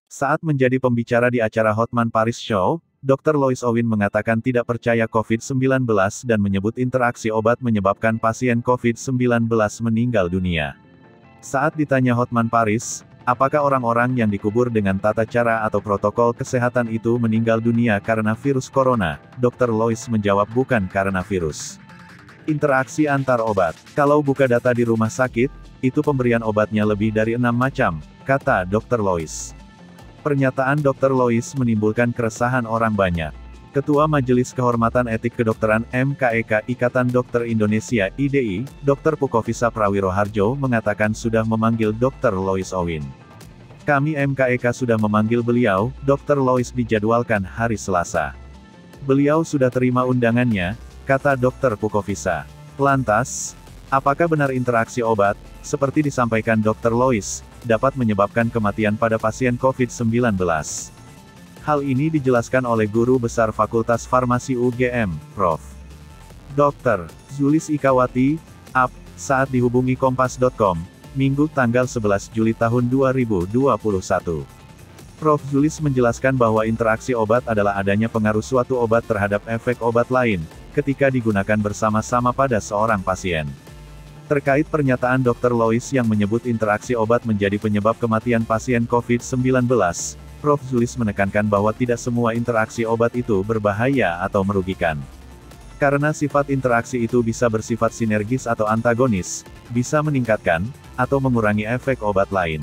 Saat menjadi pembicara di acara Hotman Paris Show, Dr. Lois Owin mengatakan tidak percaya COVID-19 dan menyebut interaksi obat menyebabkan pasien COVID-19 meninggal dunia. Saat ditanya Hotman Paris, apakah orang-orang yang dikubur dengan tata cara atau protokol kesehatan itu meninggal dunia karena virus corona, Dr. Lois menjawab bukan karena virus. Interaksi antar obat. Kalau buka data di rumah sakit, itu pemberian obatnya lebih dari 6 macam, kata Dr. Lois. Pernyataan Dr. Lois menimbulkan keresahan orang banyak. Ketua Majelis Kehormatan Etik Kedokteran (MKEK) Ikatan Dokter Indonesia (IDI), Dr. Pukofisa Prawiroharjo mengatakan sudah memanggil Dr. Lois Owin. Kami MKEK sudah memanggil beliau, Dr. Lois dijadwalkan hari Selasa. Beliau sudah terima undangannya, kata Dr. Pukofisa. Lantas, apakah benar interaksi obat, seperti disampaikan Dr. Lois, dapat menyebabkan kematian pada pasien COVID-19? Hal ini dijelaskan oleh Guru Besar Fakultas Farmasi UGM, Prof. Dr. Zulis Ikawati, AP, saat dihubungi Kompas.com, Minggu tanggal 11 Juli tahun 2021. Prof. Zulis menjelaskan bahwa interaksi obat adalah adanya pengaruh suatu obat terhadap efek obat lain, ketika digunakan bersama-sama pada seorang pasien. Terkait pernyataan Dr. Lois yang menyebut interaksi obat menjadi penyebab kematian pasien COVID-19, Prof. Zulis menekankan bahwa tidak semua interaksi obat itu berbahaya atau merugikan. Karena sifat interaksi itu bisa bersifat sinergis atau antagonis, bisa meningkatkan, atau mengurangi efek obat lain.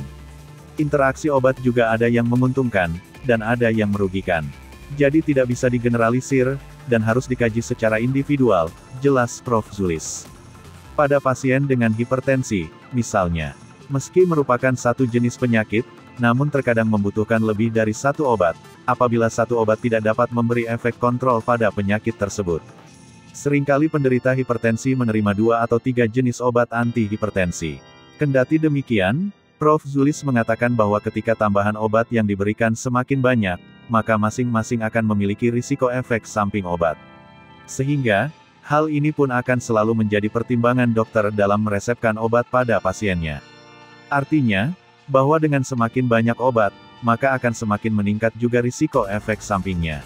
Interaksi obat juga ada yang menguntungkan, dan ada yang merugikan. Jadi tidak bisa digeneralisir, dan harus dikaji secara individual, jelas Prof. Zulis. Pada pasien dengan hipertensi, misalnya, meski merupakan satu jenis penyakit, namun terkadang membutuhkan lebih dari satu obat, apabila satu obat tidak dapat memberi efek kontrol pada penyakit tersebut. Seringkali penderita hipertensi menerima 2 atau 3 jenis obat anti-hipertensi. Kendati demikian, Prof. Zulis mengatakan bahwa ketika tambahan obat yang diberikan semakin banyak, maka masing-masing akan memiliki risiko efek samping obat. Sehingga, hal ini pun akan selalu menjadi pertimbangan dokter dalam meresepkan obat pada pasiennya. Artinya, bahwa dengan semakin banyak obat, maka akan semakin meningkat juga risiko efek sampingnya.